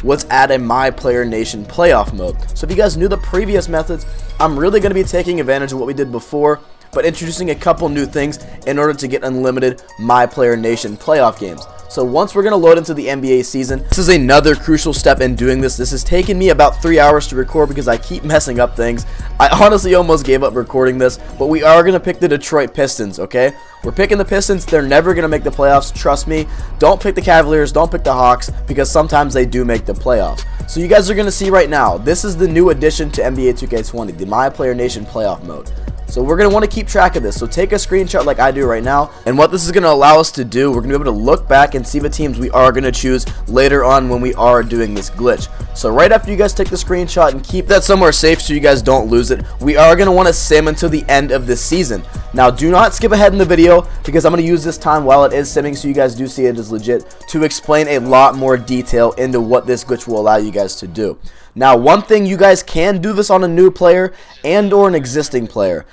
was add a My Player Nation playoff mode. So if you guys knew the previous methods, I'm really going to be taking advantage of what we did before, but introducing a couple new things in order to get unlimited My Player Nation playoff games. So once we're going to load into the NBA season, this is another crucial step in doing this. This has taken me about 3 hours to record because I keep messing up things. I honestly almost gave up recording this, but we are going to pick the Detroit Pistons, okay? We're picking the Pistons. They're never going to make the playoffs. Trust me. Don't pick the Cavaliers. Don't pick the Hawks because sometimes they do make the playoffs. So you guys are going to see right now, this is the new addition to NBA 2K20, the My Player Nation playoff mode. So we're going to want to keep track of this. So take a screenshot like I do right now. And what this is going to allow us to do, we're going to be able to look back and see the teams we are going to choose later on when we are doing this glitch. So right after you guys take the screenshot and keep that somewhere safe so you guys don't lose it, we are going to want to sim until the end of this season. Now do not skip ahead in the video because I'm going to use this time while it is simming so you guys do see it is legit to explain a lot more detail into what this glitch will allow you guys to do. Now, one thing, you guys can do this on a new player and or an existing player.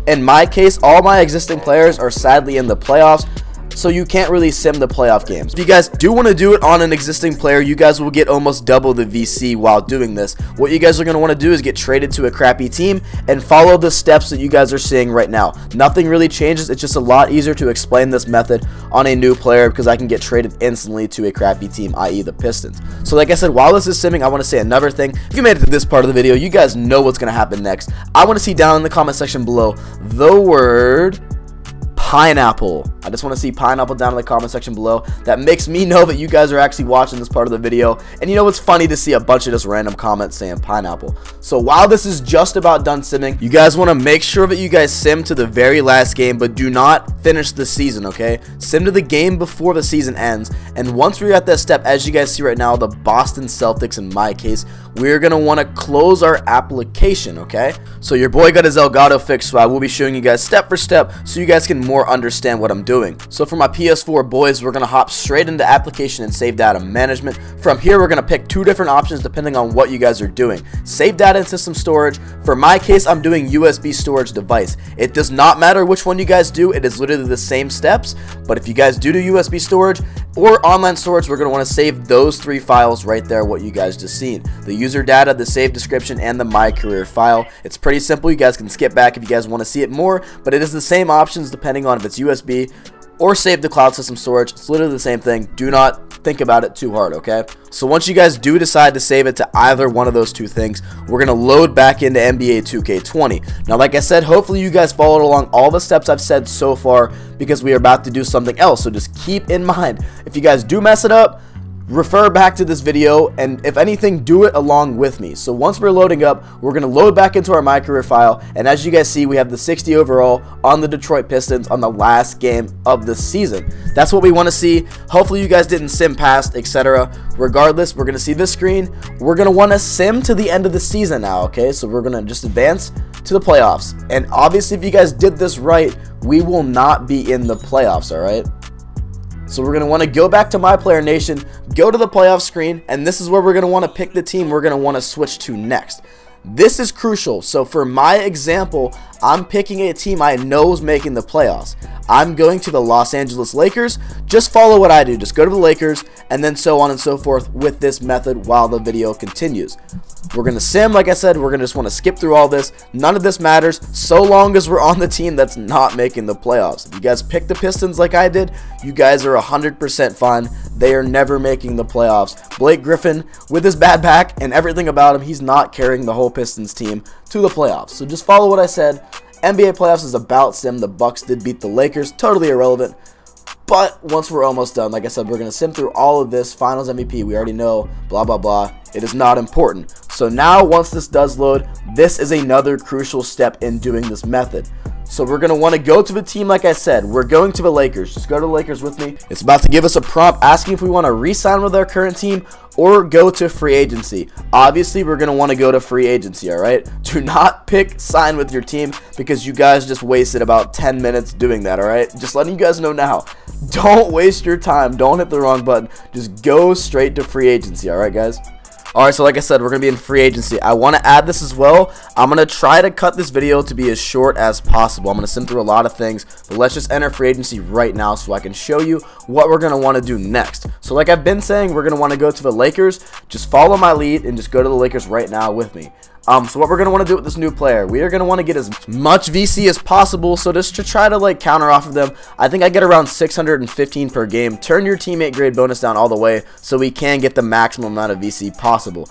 In my case, all my existing players are sadly in the playoffs, so you can't really sim the playoff games. If you guys do want to do it on an existing player, you guys will get almost double the VC while doing this. What you guys are going to want to do is get traded to a crappy team and follow the steps that you guys are seeing right now. Nothing really changes. It's just a lot easier to explain this method on a new player because I can get traded instantly to a crappy team, i.e. the Pistons. So like I said, while this is simming, I want to say another thing. If you made it to this part of the video, you guys know what's going to happen next. I want to see down in the comment section below the word pineapple. I just want to see pineapple down in the comment section below. That makes me know that you guys are actually watching this part of the video. And you know, it's funny to see a bunch of just random comments saying pineapple. So while this is just about done simming, you guys want to make sure that you guys sim to the very last game, but do not finish the season, okay? Sim to the game before the season ends. And once we're at that step, as you guys see right now, the Boston Celtics in my case, we're going to want to close our application, okay? So your boy got his Elgato fixed, so I will be showing you guys step for step so you guys can more understand what I'm doing. So for my PS4 boys, we're going to hop straight into application and save data management. From here, we're going to pick two different options depending on what you guys are doing. Save data and system storage. For my case, I'm doing USB storage device. It does not matter which one you guys do. It is literally the same steps. But if you guys do USB storage or online storage, we're going to want to save those three files right there, what you guys just seen. The user data, the save description, and the my career file. It's pretty simple. You guys can skip back if you guys want to see it more, but it is the same options depending on if it's USB or save the cloud system storage. It's literally the same thing. Do not think about it too hard, okay? So once you guys do decide to save it to either one of those two things, we're going to load back into NBA 2K20. Now, like I said, hopefully you guys followed along all the steps I've said so far because we are about to do something else. So just keep in mind, if you guys do mess it up, refer back to this video, and if anything, do it along with me. So once we're loading up, we're going to load back into our my career file, and as you guys see, we have the 60 overall on the Detroit Pistons on the last game of the season. That's what we want to see. Hopefully you guys didn't sim past, etc. Regardless, we're going to see this screen. We're going to want to sim to the end of the season now, okay? So we're going to just advance to the playoffs, and obviously if you guys did this right, we will not be in the playoffs, all right? So we're going to want to go back to My Player Nation, go to the playoff screen, and this is where we're going to want to pick the team we're going to want to switch to next. This is crucial. So for my example, I'm picking a team I know is making the playoffs. I'm going to the Los Angeles Lakers. Just follow what I do. Just go to the Lakers, and then so on and so forth with this method while the video continues. We're going to sim, like I said, we're going to just want to skip through all this. None of this matters so long as we're on the team that's not making the playoffs. If you guys pick the Pistons like I did, you guys are 100% fine. They are never making the playoffs. Blake Griffin, with his bad back and everything about him, he's not carrying the whole Pistons team to the playoffs. So just follow what I said. NBA playoffs is about sim. The Bucks did beat the Lakers. Totally irrelevant. But once we're almost done, like I said, we're going to sim through all of this. Finals MVP, we already know, blah, blah, blah. It is not important. So now, once this does load, this is another crucial step in doing this method. So we're going to want to go to the team like I said. We're going to the Lakers. Just go to the Lakers with me. It's about to give us a prompt asking if we want to re-sign with our current team or go to free agency. Obviously, we're going to want to go to free agency, all right? Do not pick sign with your team because you guys just wasted about 10 minutes doing that, all right? Just letting you guys know now. Don't waste your time. Don't hit the wrong button. Just go straight to free agency, all right, guys? Alright, so like I said, we're going to be in free agency. I want to add this as well. I'm going to try to cut this video to be as short as possible. I'm going to sim through a lot of things, but let's just enter free agency right now so I can show you what we're going to want to do next. So like I've been saying, we're going to want to go to the Lakers. Just follow my lead and just go to the Lakers right now with me. So what we're going to want to do with this new player, we are going to want to get as much VC as possible, so just to try to like counter off of them, I think I get around 615 per game. Turn your teammate grade bonus down all the way so we can get the maximum amount of VC possible.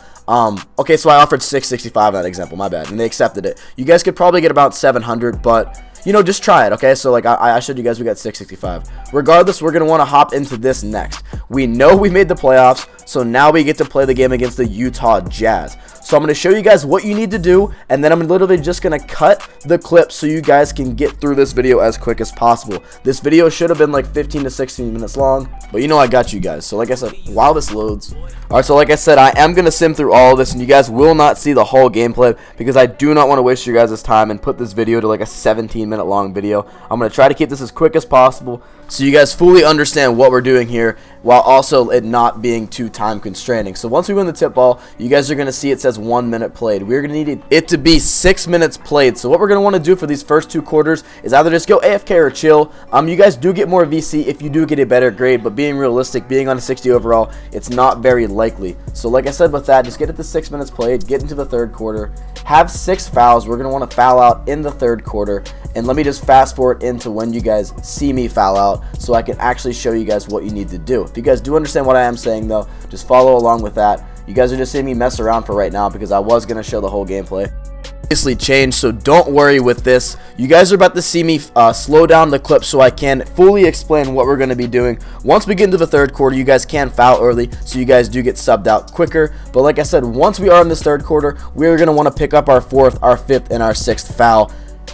Okay, so I offered 665 in that example, my bad, and they accepted it. You guys could probably get about 700, but you know, just try it, okay? So like I showed you guys, we got 665. Regardless, we're going to want to hop into this next. We know we made the playoffs, so now we get to play the game against the Utah Jazz. So I'm going to show you guys what you need to do, and then I'm literally just going to cut the clip so you guys can get through this video as quick as possible. This video should have been like 15 to 16 minutes long, but you know I got you guys. So like I said, while this loads. Alright, so like I said, I am going to sim through all of this, and you guys will not see the whole gameplay because I do not want to waste your guys' time and put this video to like a 17-minute long video. I'm going to try to keep this as quick as possible so you guys fully understand what we're doing here while also it not being too time constraining. So once we win the tip ball, you guys are going to see it says 1 minute played. We're going to need it to be 6 minutes played. So what we're going to want to do for these first 2 quarters is either just go AFK or chill. You guys do get more VC if you do get a better grade, but being realistic, being on a 60 overall, it's not very likely. So like I said with that, just get it to 6 minutes played, get into the third quarter, have 6 fouls. We're going to want to foul out in the third quarter, and let me just fast forward into when you guys see me foul out so I can actually show you guys what you need to do. If you guys do understand what I am saying though, just follow along with that. You guys are just seeing me mess around for right now because I was going to show the whole gameplay. Obviously changed, so don't worry with this. You guys are about to see me slow down the clip so I can fully explain what we're going to be doing. Once we get into the third quarter, you guys can foul early, so you guys do get subbed out quicker. But like I said, once we are in this third quarter, we're going to want to pick up our 4th, our 5th, and our 6th foul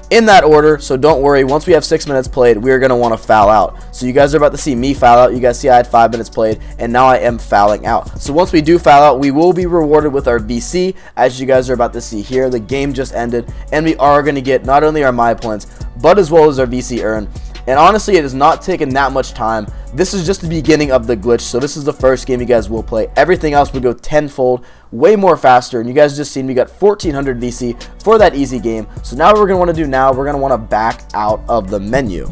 in that order. So don't worry, once we have 6 minutes played, we're going to want to foul out. So you guys are about to see me foul out. You guys see I had 5 minutes played, and now I am fouling out. So once we do foul out, we will be rewarded with our VC. As you guys are about to see here, the game just ended, and we are going to get not only our my points, but as well as our VC earned. And honestly, it has not taken that much time. This is just the beginning of the glitch, so this is the first game you guys will play. Everything else will go tenfold, way more faster, and you guys just seen we got 1400 VC for that easy game. So now what we're going to want to do now, we're going to want to back out of the menu.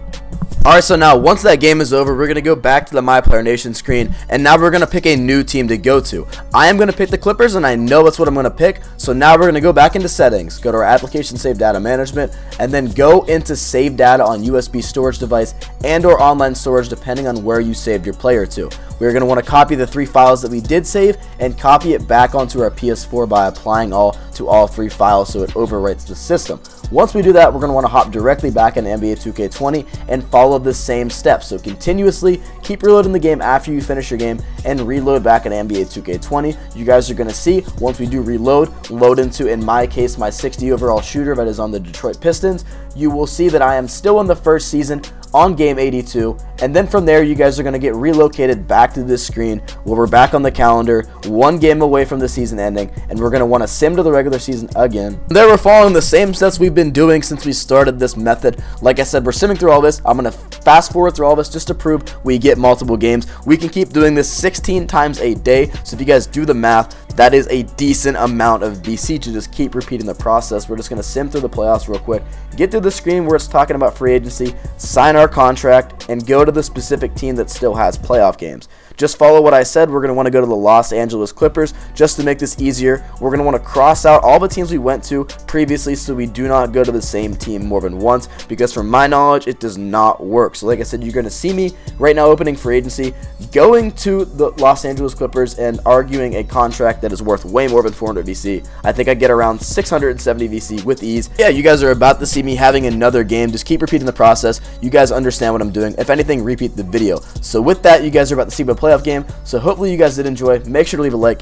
Alright, so now once that game is over, we're going to go back to the My Player Nation screen, and now we're going to pick a new team to go to. I am going to pick the Clippers, and I know that's what I'm going to pick. So now we're going to go back into settings, go to our application save data management, and then go into save data on USB storage device and or online storage depending on where you saved your player to. We're going to want to copy the 3 files that we did save and copy it back onto our PS4 by applying all to all 3 files so it overwrites the system. Once we do that, we're going to want to hop directly back into NBA 2K20 and follow the same steps. So continuously keep reloading the game after you finish your game and reload back in NBA 2K20. You guys are going to see once we do reload, load into, in my case, my 60 overall shooter that is on the Detroit Pistons. You will see that I am still in the first season on game 82, and then from there you guys are going to get relocated back to this screen where we're back on the calendar, 1 game away from the season ending, and we're going to want to sim to the regular season again. There we're following the same steps we've been doing since we started this method. Like I said, we're simming through all this. I'm going to fast forward through all this just to prove we get multiple games. We can keep doing this 16 times a day, so if you guys do the math, that is a decent amount of VC to just keep repeating the process. We're just going to sim through the playoffs real quick, get to the screen where it's talking about free agency, sign our contract, and go to the specific team that still has playoff games. Just follow what I said. We're going to want to go to the Los Angeles Clippers just to make this easier. We're going to want to cross out all the teams we went to previously so we do not go to the same team more than once, because from my knowledge, it does not work. So like I said, you're going to see me right now opening free agency, going to the Los Angeles Clippers and arguing a contract that is worth way more than 400 VC. I think I get around 670 VC with ease. Yeah, you guys are about to see me having another game. Just keep repeating the process. You guys understand what I'm doing. If anything, repeat the video. So with that, you guys are about to see my playoff game. So hopefully you guys did enjoy. Make sure to leave a like